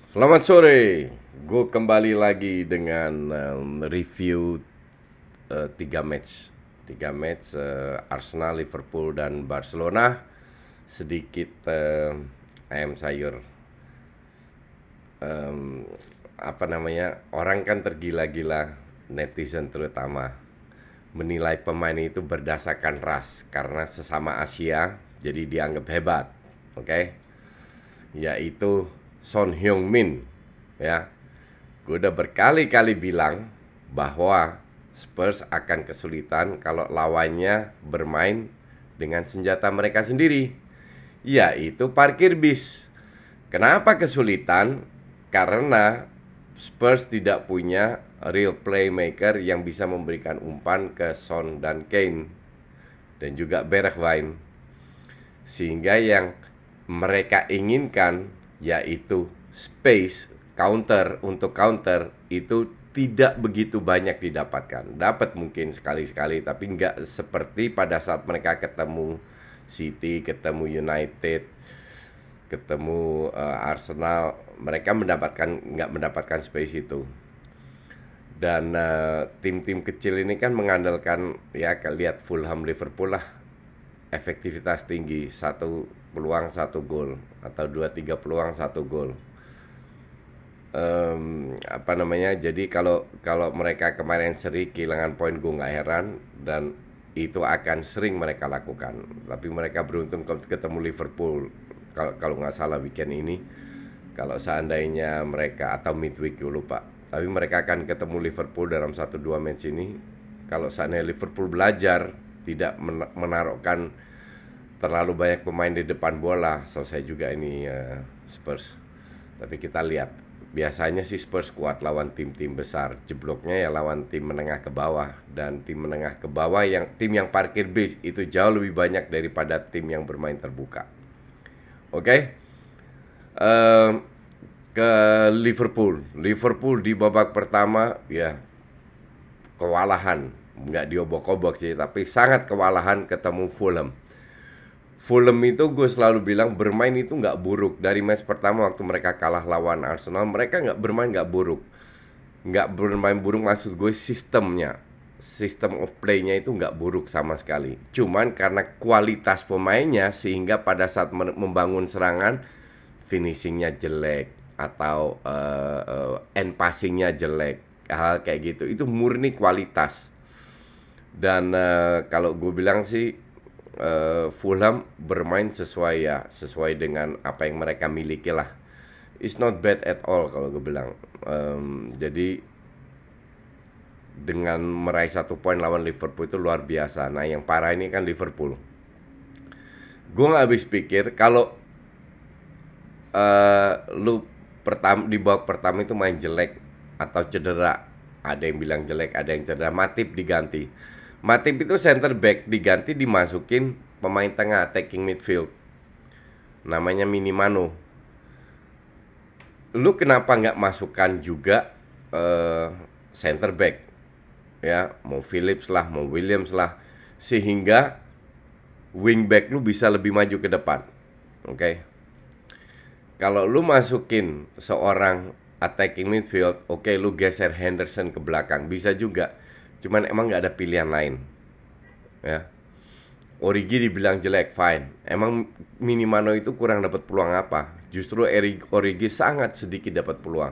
Selamat sore, gue kembali lagi dengan review tiga match Arsenal, Liverpool dan Barcelona. Sedikit ayam sayur, em, apa namanya, orang kan tergila-gila, netizen terutama menilai pemain itu berdasarkan ras karena sesama Asia, jadi dianggap hebat, oke? Yaitu Son Heung-min, ya. Gue udah berkali-kali bilang bahwa Spurs akan kesulitan kalau lawannya bermain dengan senjata mereka sendiri, yaitu parkir bis. Kenapa kesulitan? Karena Spurs tidak punya real playmaker yang bisa memberikan umpan ke Son dan Kane dan juga Bergwijn. Sehingga yang mereka inginkan yaitu space untuk counter itu tidak begitu banyak didapatkan. Dapat mungkin sekali-sekali, tapi nggak seperti pada saat mereka ketemu City, ketemu United, ketemu Arsenal. Mereka nggak mendapatkan space itu. Dan tim-tim kecil ini kan mengandalkan, ya lihat Fulham, Liverpool lah, efektivitas tinggi, satu peluang satu gol atau dua tiga peluang satu gol. Apa namanya, jadi kalau kalau mereka kemarin seri kehilangan poin, gue nggak heran, dan itu akan sering mereka lakukan. Tapi mereka beruntung ketemu Liverpool, kalau kalau nggak salah weekend ini. Kalau seandainya mereka, atau midweek, gue lupa, tapi mereka akan ketemu Liverpool dalam satu dua match ini. Kalau seandainya Liverpool belajar tidak menaruhkan terlalu banyak pemain di depan bola, selesai juga ini Spurs. Tapi kita lihat, biasanya sih Spurs kuat lawan tim-tim besar. Jebloknya ya lawan tim menengah ke bawah, dan tim menengah ke bawah tim yang parkir bis itu jauh lebih banyak daripada tim yang bermain terbuka. Oke. Ehm, ke Liverpool. Liverpool di babak pertama ya kewalahan, nggak diobok-obok sih, tapi sangat kewalahan ketemu Fulham. Fulham itu gue selalu bilang bermain itu nggak buruk. Dari match pertama waktu mereka kalah lawan Arsenal, mereka nggak buruk. Nggak bermain buruk, maksud gue sistemnya, sistem of play-nya itu nggak buruk sama sekali. Cuman karena kualitas pemainnya, sehingga pada saat membangun serangan, finishingnya jelek, atau end passingnya jelek, hal kayak gitu. Itu murni kualitas. Dan kalau gue bilang sih, Fulham bermain sesuai dengan apa yang mereka miliki lah. It's not bad at all kalau gue bilang. Jadi dengan meraih 1 poin lawan Liverpool itu luar biasa. Nah, yang parah ini kan Liverpool. Gue nggak habis pikir kalau lu di babak pertama itu main jelek atau cedera. Ada yang bilang jelek, ada yang cedera. Matip diganti. Matip itu center back, diganti dimasukin pemain tengah attacking midfield, namanya Minimano. Lu kenapa nggak masukkan juga center back, ya, mau Phillips lah, mau Williams lah, sehingga wingback lu bisa lebih maju ke depan. Oke. Kalau lu masukin seorang attacking midfield, oke, lu geser Henderson ke belakang, bisa juga. Cuman emang nggak ada pilihan lain, ya. Origi dibilang jelek, fine. Emang Minimano itu kurang dapat peluang apa? Justru Origi sangat sedikit dapat peluang.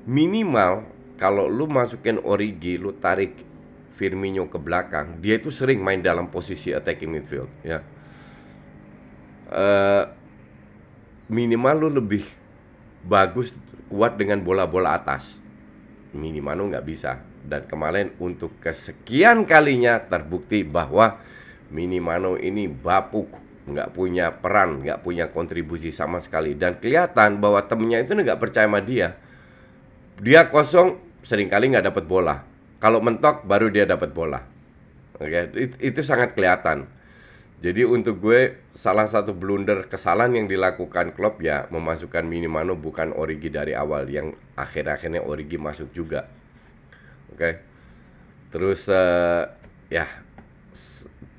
Minimal kalau lu masukin Origi, lu tarik Firmino ke belakang, dia itu sering main dalam posisi attacking midfield, ya. Eh, Minimal lu lebih bagus, kuat dengan bola-bola atas. Minimano nggak bisa. Dan kemarin untuk kesekian kalinya terbukti bahwa Minimano ini bapuk, nggak punya peran, nggak punya kontribusi sama sekali. Dan kelihatan bahwa temennya itu nggak percaya sama dia. Dia kosong, seringkali nggak dapat bola. Kalau mentok, baru dia dapat bola. Oke, itu sangat kelihatan. Jadi untuk gue, salah satu blunder kesalahan yang dilakukan Klopp ya memasukkan Minimano, bukan Origi dari awal, yang akhir-akhirnya Origi masuk juga. Oke. Terus ya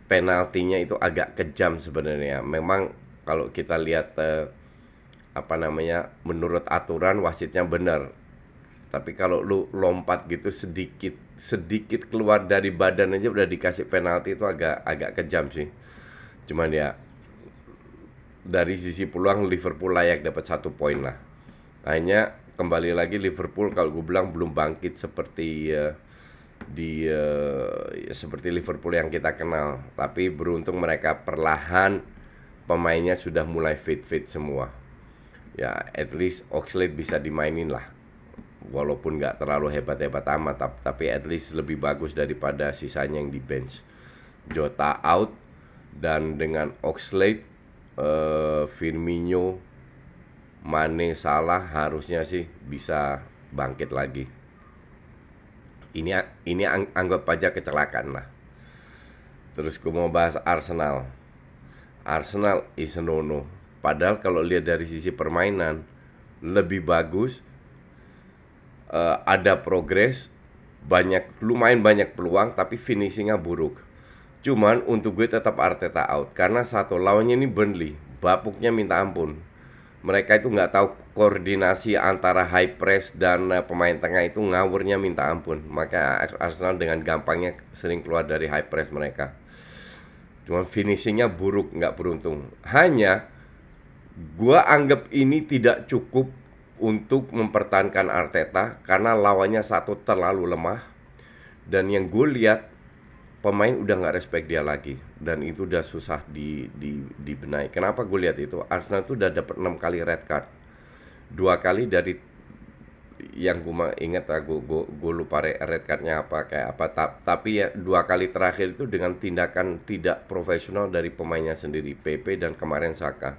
penaltinya itu agak kejam sebenarnya. Memang kalau kita lihat apa namanya, menurut aturan wasitnya benar. Tapi kalau lu lompat gitu sedikit sedikit keluar dari badan aja udah dikasih penalti, itu agak agak kejam sih. Cuman ya dari sisi peluang Liverpool layak dapat 1 poin lah. Hanya kembali lagi Liverpool kalau gue bilang belum bangkit seperti seperti Liverpool yang kita kenal. Tapi beruntung mereka perlahan pemainnya sudah mulai fit semua. Ya, at least Oxlade bisa dimainin lah. Walaupun nggak terlalu hebat-hebat amat, tapi at least lebih bagus daripada sisanya yang di bench. Jota out, dan dengan Oxlade, Firmino, Mane, Salah harusnya sih bisa bangkit lagi. Ini anggap aja kecelakaan lah. Terus gue mau bahas Arsenal. Arsenal is a no-no. Padahal kalau lihat dari sisi permainan lebih bagus, ada progres, lumayan banyak peluang, tapi finishingnya buruk. Cuman untuk gue tetap Arteta out karena satu, lawannya ini Burnley, bapuknya minta ampun. Mereka itu nggak tahu koordinasi antara high press dan pemain tengah, itu ngawurnya minta ampun. Maka Arsenal dengan gampangnya sering keluar dari high press mereka. Cuman finishingnya buruk, nggak beruntung. Hanya gua anggap ini tidak cukup untuk mempertahankan Arteta karena lawannya satu, terlalu lemah. Dan yang gue lihat, pemain udah nggak respect dia lagi, dan itu udah susah dibenahi. Kenapa gue lihat itu? Arsenal tuh udah dapat 6 kali red card. 2 kali dari yang gue ingat, gue lupa red cardnya apa kayak apa. Tapi ya 2 kali terakhir itu dengan tindakan tidak profesional dari pemainnya sendiri, PP dan kemarin Saka.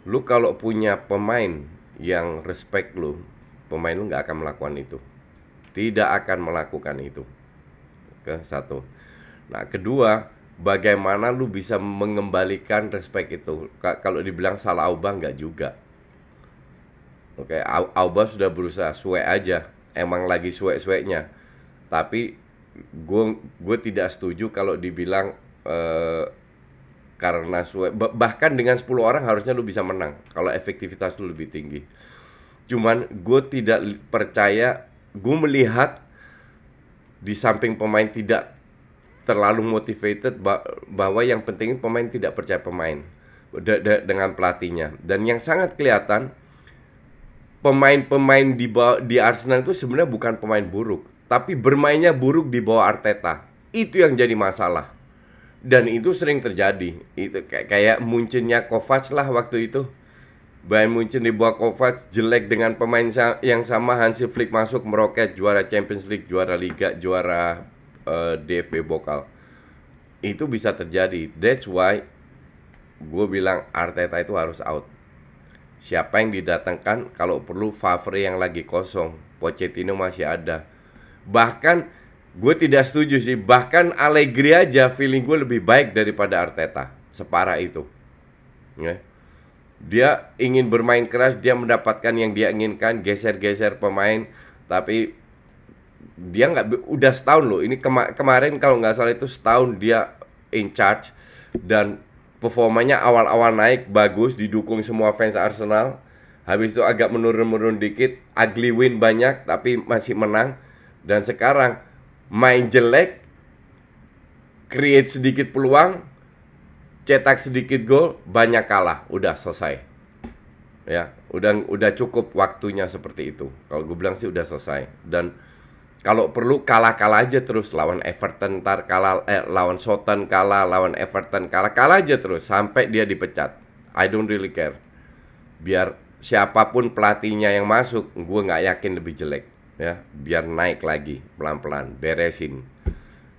Lu kalau punya pemain yang respect lu, pemain lu nggak akan melakukan itu. Tidak akan melakukan itu. Ke satu. Nah, kedua, bagaimana lu bisa mengembalikan respect itu? Kalau dibilang salah Auba, nggak juga. Oke, Auba sudah berusaha, suwe aja. Emang lagi suwe-suwenya. Tapi gue tidak setuju kalau dibilang karena bahkan dengan 10 orang harusnya lu bisa menang kalau efektivitas lu lebih tinggi. Cuman gue tidak percaya, gue melihat di samping pemain tidak terlalu motivated, bahwa yang penting pemain tidak percaya pemain dengan pelatihnya. Dan yang sangat kelihatan, pemain-pemain di Arsenal itu sebenarnya bukan pemain buruk, tapi bermainnya buruk di bawah Arteta. Itu yang jadi masalah. Dan itu sering terjadi. Itu kayak Munchennya Kovac lah waktu itu. Bayern Munchen di bawah Kovac jelek dengan pemain yang sama. Hansi Flick masuk meroket, juara Champions League, juara Liga, juara DFB Pokal. Itu bisa terjadi. That's why gue bilang Arteta itu harus out. Siapa yang didatangkan? Kalau perlu Favre yang lagi kosong, Pochettino masih ada. Bahkan gue tidak setuju sih, bahkan Allegri aja feeling gue lebih baik daripada Arteta. Separah itu ya. Dia ingin bermain keras, dia mendapatkan yang dia inginkan, geser-geser pemain. Tapi dia nggak, udah setahun loh. Ini kemarin kalau nggak salah itu setahun dia in charge. Dan performanya awal-awal naik, bagus, didukung semua fans Arsenal. Habis itu agak menurun-menurun dikit, ugly win banyak, tapi masih menang. Dan sekarang main jelek, create sedikit peluang, cetak sedikit gol, banyak kalah, udah selesai. Ya, udah cukup waktunya seperti itu. Kalau gue bilang sih udah selesai. Dan kalau perlu kalah aja terus, lawan Everton ntar kalah, lawan Southampton kalah, lawan Everton kalah aja terus sampai dia dipecat. I don't really care. Biar siapapun pelatihnya yang masuk, gue nggak yakin lebih jelek. Ya, biar naik lagi pelan-pelan, beresin.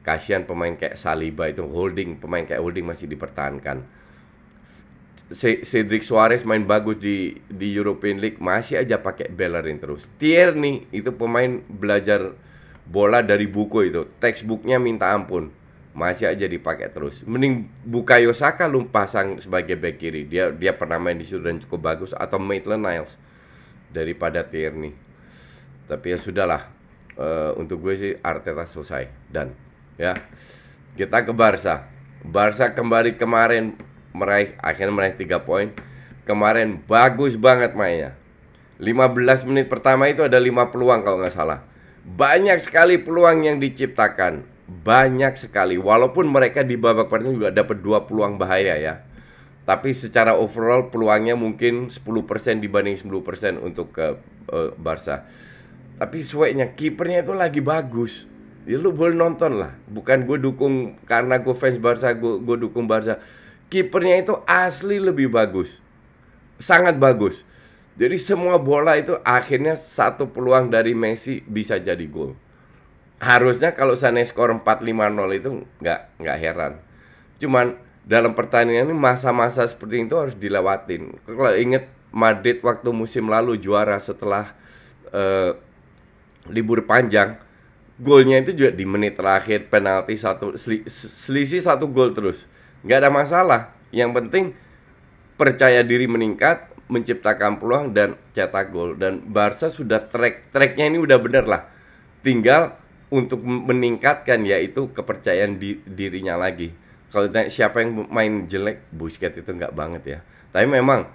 Kasihan pemain kayak Saliba itu, pemain kayak Holding masih dipertahankan. Cedric Suarez main bagus di European League, masih aja pakai Bellerin terus. Tierney itu pemain belajar bola dari buku itu, textbooknya minta ampun, masih aja dipakai terus. Mending Bukayo Saka lu pasang sebagai back kiri, dia pernah main di situ dan cukup bagus, atau Maitland-Niles daripada Tierney. Tapi ya sudahlah, untuk gue sih Arteta selesai. Dan ya, kita ke Barca. Barca kembali kemarin akhirnya meraih 3 poin. kemarin bagus banget mainnya. 15 menit pertama itu ada 5 peluang kalau nggak salah. Banyak sekali peluang yang diciptakan. Banyak sekali. Walaupun mereka di babak pertama juga dapat 2 peluang bahaya ya. Tapi secara overall peluangnya mungkin 10% dibanding 10% untuk ke Barca. Tapi sueknya kipernya itu lagi bagus. Ya lu boleh nonton lah. Bukan gue dukung karena gue fans Barca, gue dukung Barca. Kipernya itu asli lebih bagus. Sangat bagus. Jadi semua bola itu akhirnya satu peluang dari Messi bisa jadi gol. Harusnya kalau Sané skor 4-5-0 itu nggak heran. Cuman dalam pertandingan ini masa-masa seperti itu harus dilewatin. Kalau inget Madrid waktu musim lalu juara setelah libur panjang, golnya itu juga di menit terakhir, penalti satu, selisih 1 gol terus. Nggak ada masalah. Yang penting percaya diri meningkat, menciptakan peluang dan cetak gol. Dan Barca sudah tracknya ini udah bener lah. Tinggal untuk meningkatkan yaitu kepercayaan dirinya lagi. Kalau siapa yang main jelek, Busquets itu nggak banget ya. Tapi memang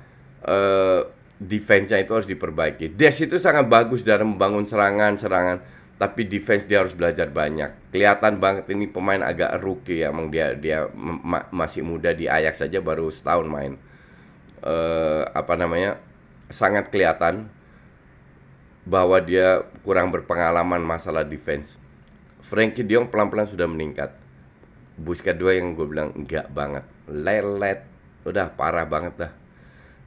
defense-nya itu harus diperbaiki. Des itu sangat bagus dalam membangun serangan, tapi defense dia harus belajar banyak. Kelihatan banget ini pemain agak rookie ya, emang dia masih muda, di Ajax saja baru setahun main. Sangat kelihatan bahwa dia kurang berpengalaman masalah defense. Frenkie de Jong pelan-pelan sudah meningkat. Busquets 2 yang gue bilang enggak banget, lelet, udah parah banget dah.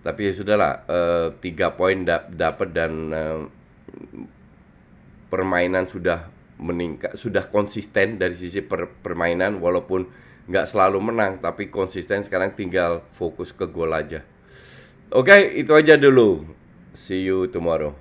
Tapi ya sudahlah, 3 poin dapat dan permainan sudah meningkat, sudah konsisten dari sisi permainan, walaupun nggak selalu menang, tapi konsisten. Sekarang tinggal fokus ke gol aja. Oke, itu aja dulu. See you tomorrow.